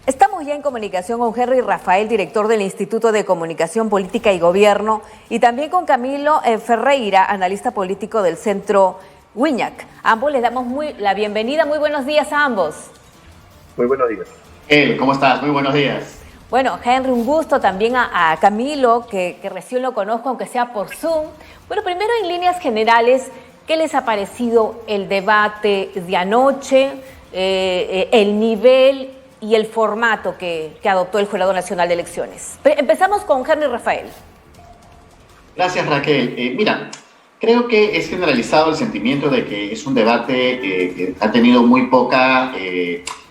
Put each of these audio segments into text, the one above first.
Estamos ya en comunicación con Henry Rafael, director del Instituto de Comunicación Política y Gobierno, y también con Camilo Ferreira, analista político del Centro Wiñac. Ambos les damos la bienvenida. Muy buenos días a ambos. Muy buenos días. ¿Cómo estás? Muy buenos días. Bueno, Henry, un gusto también a Camilo, que recién lo conozco, aunque sea por Zoom. Bueno, primero en líneas generales, ¿qué les ha parecido el debate de anoche, el nivel y el formato que adoptó el Jurado Nacional de Elecciones? Empezamos con Henry Rafael. Gracias, Raquel. Mira, creo que es generalizado el sentimiento de que es un debate que ha tenido muy poca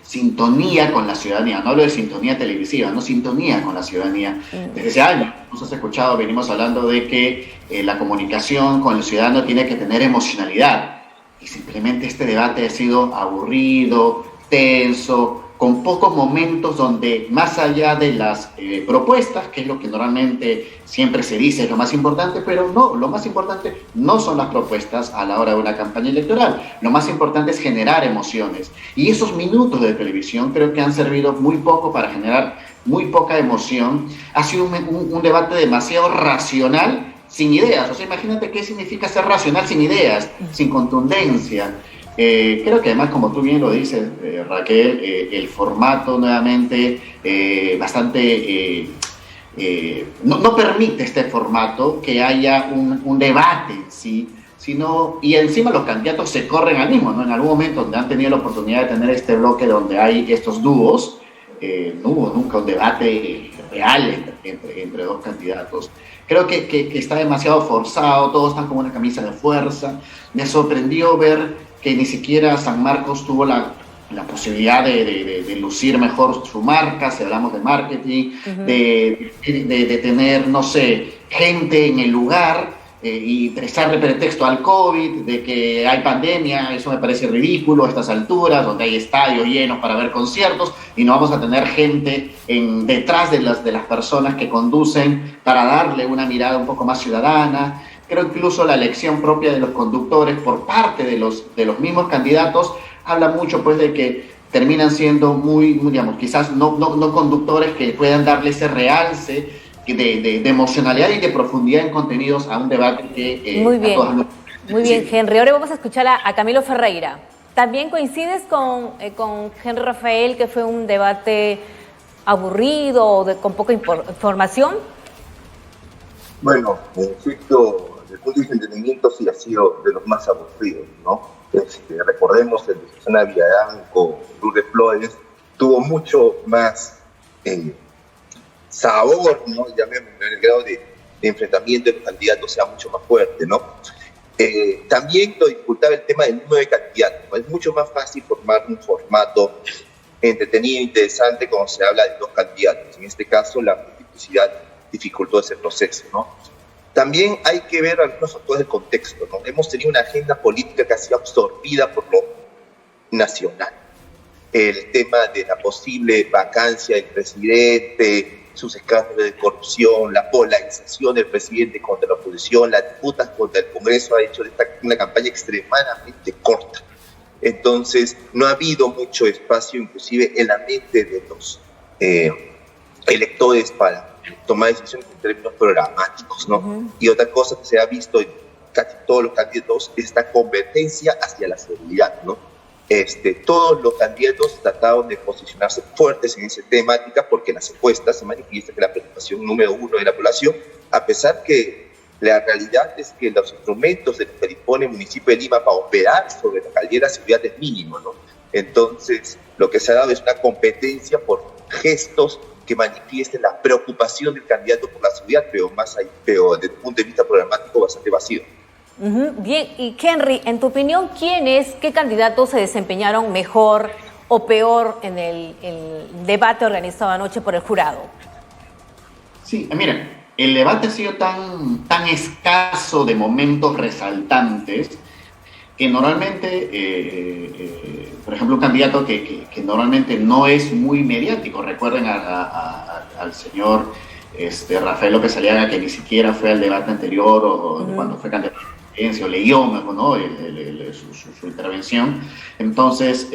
sintonía con la ciudadanía. No hablo de sintonía televisiva, no sintonía con la ciudadanía. Desde hace años nos has escuchado, venimos hablando de que la comunicación con el ciudadano tiene que tener emocionalidad. Y simplemente este debate ha sido aburrido, tenso, con pocos momentos donde, más allá de las propuestas, que es lo que normalmente siempre se dice es lo más importante, pero no, lo más importante no son las propuestas a la hora de una campaña electoral. Lo más importante es generar emociones. Y esos minutos de televisión creo que han servido muy poco para generar muy poca emoción. Ha sido un debate demasiado racional, sin ideas. O sea, imagínate qué significa ser racional sin ideas, sin contundencia. Creo que además, como tú bien lo dices, Raquel, el formato nuevamente bastante no permite este formato que haya un debate en sí, sino, y encima los candidatos se corren al mismo, ¿no? En algún momento donde han tenido la oportunidad de tener este bloque donde hay estos dúos, no hubo nunca un debate real entre dos candidatos. Creo que está demasiado forzado, todos están como una camisa de fuerza. Me sorprendió ver que ni siquiera San Marcos tuvo la posibilidad de lucir mejor su marca, si hablamos de marketing, de tener, no sé, gente en el lugar y prestarle pretexto al COVID, de que hay pandemia. Eso me parece ridículo a estas alturas, donde hay estadios llenos para ver conciertos y no vamos a tener gente detrás de las personas que conducen para darle una mirada un poco más ciudadana. Creo incluso la elección propia de los conductores por parte de los mismos candidatos habla mucho, pues, de que terminan siendo muy digamos, quizás no conductores que puedan darle ese realce de emocionalidad y de profundidad en contenidos a un debate que muy bien, a todas muy bien, Henry. Ahora vamos a escuchar a Camilo Ferreira. ¿También coincides con Henry Rafael que fue un debate aburrido o con poca información? Bueno, en efecto, desde el punto de vista de entretenimiento sí ha sido de los más aburridos, ¿no? Recordemos el de Susana Villarán con Lourdes Flores, tuvo mucho más sabor, ¿no? Llamémoslo, en el grado de enfrentamiento de los candidatos sea mucho más fuerte, ¿no? También lo disputaba el tema del número de candidatos, ¿no? Es mucho más fácil formar un formato entretenido e interesante cuando se habla de dos candidatos. En este caso, la multiplicidad dificultó ese proceso, ¿no? También hay que ver algunos factores del contexto, ¿no? Hemos tenido una agenda política que ha sido absorbida por lo nacional. El tema de la posible vacancia del presidente, sus escándalos de corrupción, la polarización del presidente contra la oposición, las disputas contra el Congreso ha hecho de esta una campaña extremadamente corta. Entonces, no ha habido mucho espacio, inclusive en la mente de los electores para tomar decisiones en términos programáticos, ¿no? Y otra cosa que se ha visto en casi todos los candidatos es esta convergencia hacia la seguridad, ¿no? Todos los candidatos trataron de posicionarse fuertes en esa temática porque en las encuestas se manifiesta que la preocupación número uno de la población, a pesar que la realidad es que los instrumentos de los que dispone el municipio de Lima para operar sobre la calidad de seguridad es mínimo, ¿no? Entonces, lo que se ha dado es una competencia por gestos que manifiesten la preocupación del candidato por la seguridad, pero desde el punto de vista programático bastante vacío. Bien, y Henry, en tu opinión, ¿qué candidatos se desempeñaron mejor o peor en el debate organizado anoche por el jurado? Sí, miren, el debate ha sido tan escaso de momentos resaltantes que normalmente, por ejemplo, un candidato que normalmente no es muy mediático, recuerden al señor Rafael López Aliaga, que ni siquiera fue al debate anterior o cuando fue candidato a la presidencia, o leyó, ¿no? su intervención. Entonces,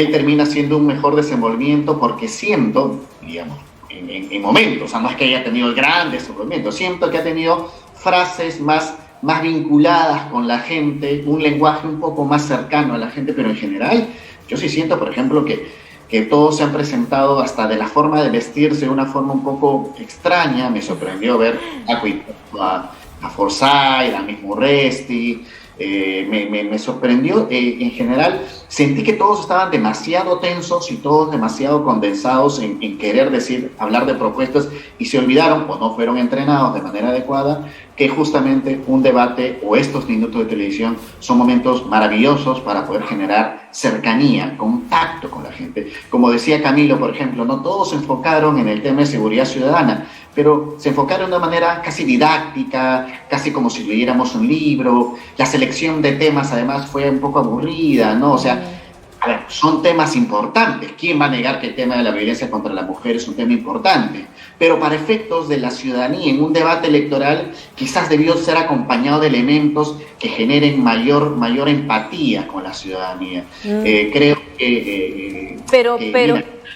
él termina siendo un mejor desenvolvimiento porque siento, digamos, en momentos, o sea, no es que haya tenido el gran desenvolvimiento, siento que ha tenido frases más vinculadas con la gente, un lenguaje un poco más cercano a la gente, pero en general yo sí siento, por ejemplo, que todos se han presentado hasta de la forma de vestirse de una forma un poco extraña. Me sorprendió ver a Forsyth, a mismo Urresti, me sorprendió. En general, sentí que todos estaban demasiado tensos y todos demasiado condensados en querer hablar de propuestas y se olvidaron o no fueron entrenados de manera adecuada que justamente un debate o estos minutos de televisión son momentos maravillosos para poder generar cercanía, contacto con la gente. Como decía Camilo, por ejemplo, no todos se enfocaron en el tema de seguridad ciudadana, pero se enfocaron de una manera casi didáctica, casi como si leyéramos un libro. La selección de temas, además, fue un poco aburrida, ¿no? O sea, a ver, son temas importantes. ¿Quién va a negar que el tema de la violencia contra la mujer es un tema importante? Pero para efectos de la ciudadanía, en un debate electoral, quizás debió ser acompañado de elementos que generen mayor empatía con la ciudadanía. Creo que...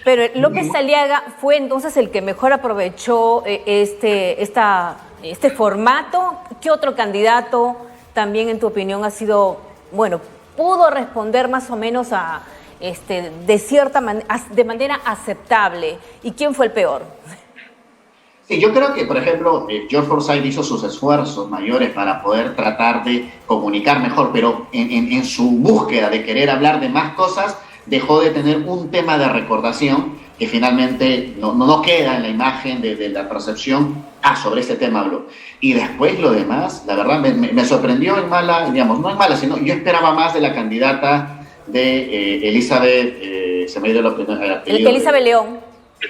Pero López Aliaga fue entonces el que mejor aprovechó este formato. ¿Qué otro candidato también, en tu opinión, ha sido, bueno, pudo responder más o menos de manera aceptable? ¿Y quién fue el peor? Sí, yo creo que, por ejemplo, George Forsyth hizo sus esfuerzos mayores para poder tratar de comunicar mejor, pero en su búsqueda de querer hablar de más cosas, dejó de tener un tema de recordación que finalmente no queda en la imagen de la percepción. Sobre este tema habló. Y después lo demás, la verdad, me sorprendió en mala, digamos, no en mala, sino yo esperaba más de la candidata de Elizabeth, se me dio Elizabeth León.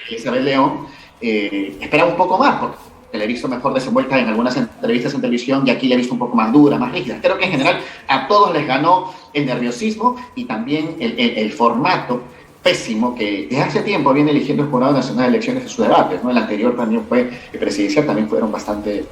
Elizabeth León, esperaba un poco más, porque la he visto mejor desenvuelta en algunas entrevistas en televisión y aquí la he visto un poco más dura, más rígida. Creo que en general a todos les ganó el nerviosismo y también el formato pésimo que desde hace tiempo viene eligiendo el Jurado Nacional de Elecciones de sus debates, ¿no? El anterior también fue, el presidencial también fueron bastante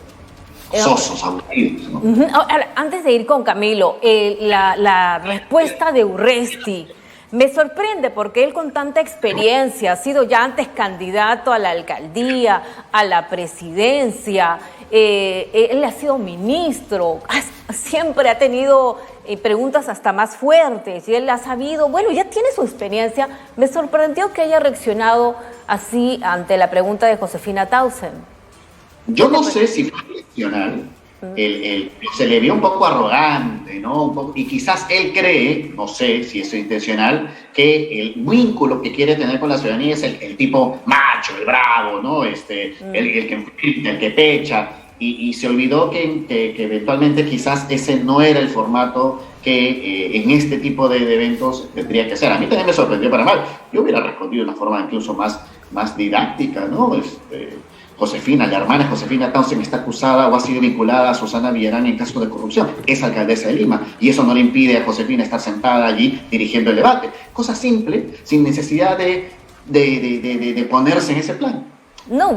sosos, aburridos, ¿no? Ahora, antes de ir con Camilo, la respuesta de Urresti me sorprende porque él, con tanta experiencia, ha sido ya antes candidato a la alcaldía, a la presidencia, él ha sido ministro, siempre ha tenido preguntas hasta más fuertes y él ha sabido, bueno, ya tiene su experiencia. Me sorprendió que haya reaccionado así ante la pregunta de Josefina Tausen. Yo no sé si fue intencional, se le vio un poco arrogante, ¿no? Y quizás él cree, no sé si es intencional, que el vínculo que quiere tener con la ciudadanía es el tipo macho, el bravo, ¿no? El que pecha. Y se olvidó que eventualmente quizás ese no era el formato que en este tipo de eventos tendría que ser. A mí también me sorprendió para mal. Yo hubiera respondido de una forma incluso más didáctica, ¿no? Josefina, la hermana Josefina Tausen, está acusada o ha sido vinculada a Susana Villarán en caso de corrupción. Es alcaldesa de Lima y eso no le impide a Josefina estar sentada allí dirigiendo el debate. Cosa simple, sin necesidad de ponerse en ese plan. No,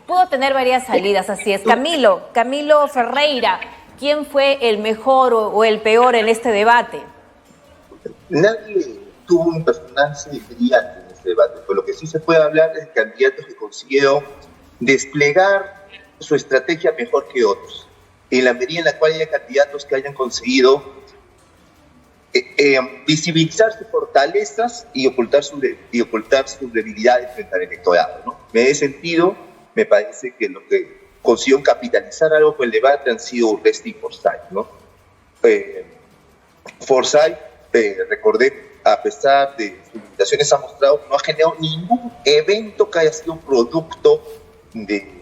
pudo tener varias salidas, así es. Camilo Ferreira, ¿quién fue el mejor o el peor en este debate? Nadie tuvo un personaje brillante en este debate, por lo que sí se puede hablar de candidatos que consiguieron desplegar su estrategia mejor que otros. En la medida en la cual haya candidatos que hayan conseguido visibilizar sus fortalezas y ocultar sus debilidades frente al electorado, ¿no? En ese sentido, me parece que lo que consiguieron capitalizar algo con el debate han sido Urresti y Forsyth, ¿no? Forsyth, recordé, a pesar de sus limitaciones, ha mostrado que no ha generado ningún evento que haya sido producto de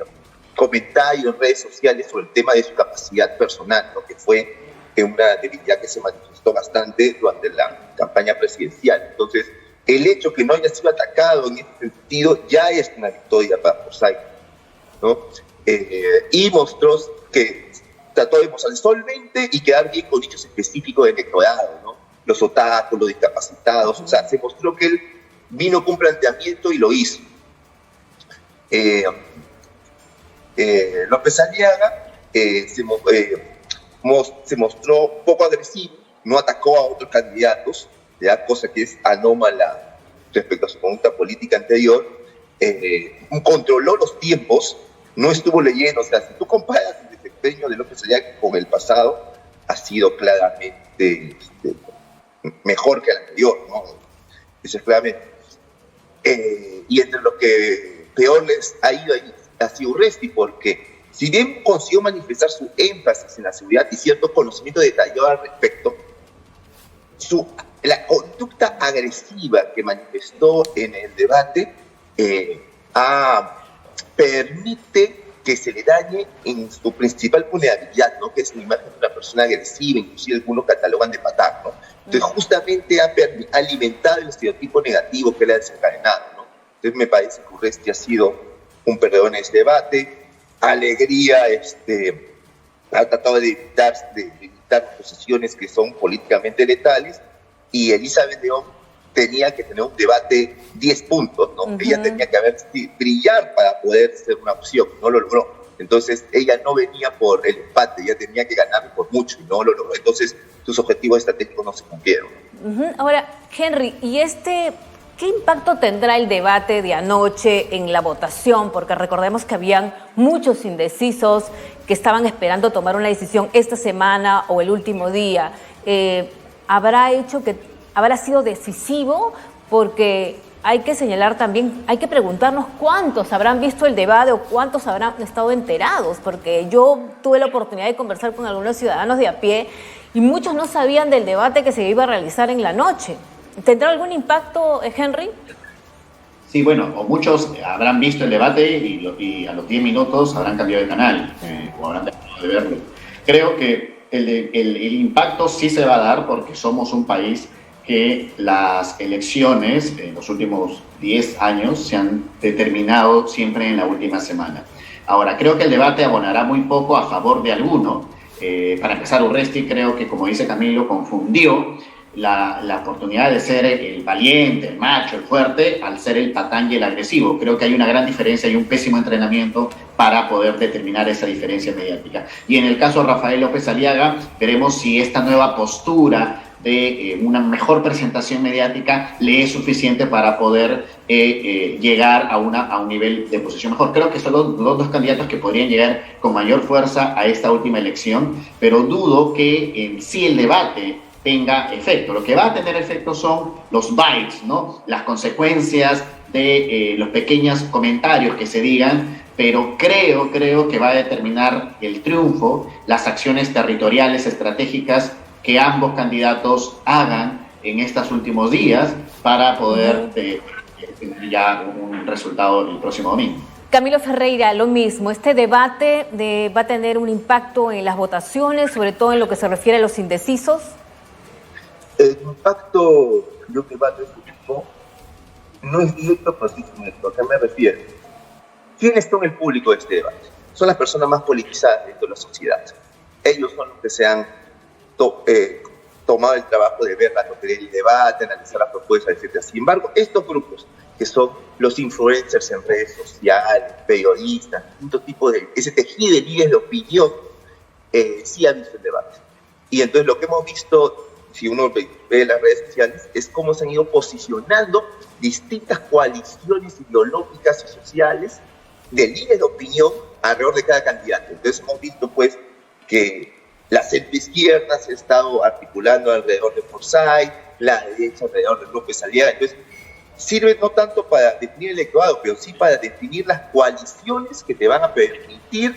comentarios en redes sociales sobre el tema de su capacidad personal, ¿no? Que fue una debilidad que se manifestó bastante durante la campaña presidencial. Entonces, el hecho que no haya sido atacado en ese sentido ya es una victoria para Forsyth, ¿no? Y mostró que trató de mostrar solvente y quedar bien con nichos específicos del electorado, ¿no? Los otakus, los discapacitados. O sea, se mostró que él vino con un planteamiento y lo hizo. López Aliaga se mostró poco agresivo, no atacó a otros candidatos, ya, cosa que es anómala respecto a su conducta política anterior, controló los tiempos, no estuvo leyendo. O sea, si tú comparas el desempeño de López Aliaga con el pasado, ha sido claramente mejor que el anterior, ¿no? Eso es claramente. Y entre lo que peor les ha ido ahí ha sido Urresti, porque si bien consiguió manifestar su énfasis en la seguridad y cierto conocimiento detallado al respecto, la conducta agresiva que manifestó en el debate permite que se le dañe en su principal vulnerabilidad, ¿no? Que es la imagen de una persona agresiva, inclusive algunos catalogan de patán, ¿no? Entonces justamente ha alimentado el estereotipo negativo que le ha desencadenado, ¿no? Entonces me parece que Urresti ha sido un perdedor en este debate. Alegría ha tratado de evitar posiciones que son políticamente letales, y Elizabeth León tenía que tener un debate 10 puntos, ¿no? Ella tenía que brillar para poder ser una opción, no lo logró. Entonces ella no venía por el empate, ella tenía que ganar por mucho y no lo logró. Entonces sus objetivos estratégicos no se cumplieron. Ahora, Henry, ¿y qué impacto tendrá el debate de anoche en la votación? Porque recordemos que habían muchos indecisos que estaban esperando tomar una decisión esta semana o el último día. ¿Habrá sido decisivo? Porque hay que señalar también, hay que preguntarnos cuántos habrán visto el debate o cuántos habrán estado enterados, porque yo tuve la oportunidad de conversar con algunos ciudadanos de a pie y muchos no sabían del debate que se iba a realizar en la noche. ¿Tendrá algún impacto, Henry? Sí, bueno, o muchos habrán visto el debate y a los 10 minutos habrán cambiado de canal o habrán dejado de verlo. Creo que el impacto sí se va a dar porque somos un país que las elecciones en los últimos 10 años se han determinado siempre en la última semana. Ahora, creo que el debate abonará muy poco a favor de alguno. Para empezar, Urresti creo que, como dice Camilo, confundió la oportunidad de ser el valiente, el macho, el fuerte, al ser el patán y el agresivo. Creo que hay una gran diferencia y un pésimo entrenamiento para poder determinar esa diferencia mediática. Y en el caso de Rafael López Aliaga, veremos si esta nueva postura de una mejor presentación mediática le es suficiente para poder llegar a un nivel de posición mejor. Creo que son los dos candidatos que podrían llegar con mayor fuerza a esta última elección, pero dudo que en sí el debate tenga efecto. Lo que va a tener efecto son los bytes, ¿no? Las consecuencias de los pequeños comentarios que se digan, pero creo que va a determinar el triunfo las acciones territoriales estratégicas que ambos candidatos hagan en estos últimos días para poder tener ya un resultado el próximo domingo. Camilo Ferreira, lo mismo, ¿este debate va a tener un impacto en las votaciones, sobre todo en lo que se refiere a los indecisos? El impacto yo que va a tener no es directo, pero sí es directo. ¿A qué me refiero? ¿Quiénes son el público de este debate? Son las personas más politizadas dentro de la sociedad. Ellos son los que se han tomado el trabajo de ver el debate, analizar las propuestas, etc. Sin embargo, estos grupos, que son los influencers en redes sociales, periodistas, ese tejido de líderes de opinión, sí han visto el debate. Y entonces lo que hemos visto, si uno ve las redes sociales, es cómo se han ido posicionando distintas coaliciones ideológicas y sociales de líderes de opinión alrededor de cada candidato. Entonces hemos visto pues que la centroizquierda se ha estado articulando alrededor de Forsyth, la derecha alrededor de López Aliaga. Entonces sirve no tanto para definir el electorado, pero sí para definir las coaliciones que te van a permitir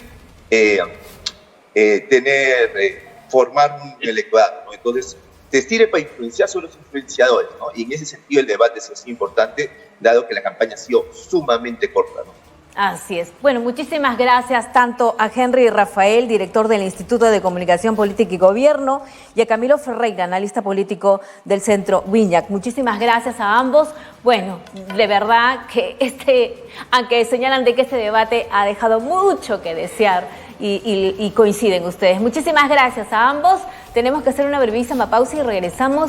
formar un electorado, ¿no? Entonces te sirve para influenciar sobre los influenciadores, ¿no? Y en ese sentido el debate es importante, dado que la campaña ha sido sumamente corta, ¿no? Así es. Bueno, muchísimas gracias tanto a Henry Rafael, director del Instituto de Comunicación Política y Gobierno, y a Camilo Ferreira, analista político del Centro Viñac. Muchísimas gracias a ambos. Bueno, de verdad que aunque señalan de que este debate ha dejado mucho que desear y coinciden ustedes. Muchísimas gracias a ambos. Tenemos que hacer una brevísima pausa y regresamos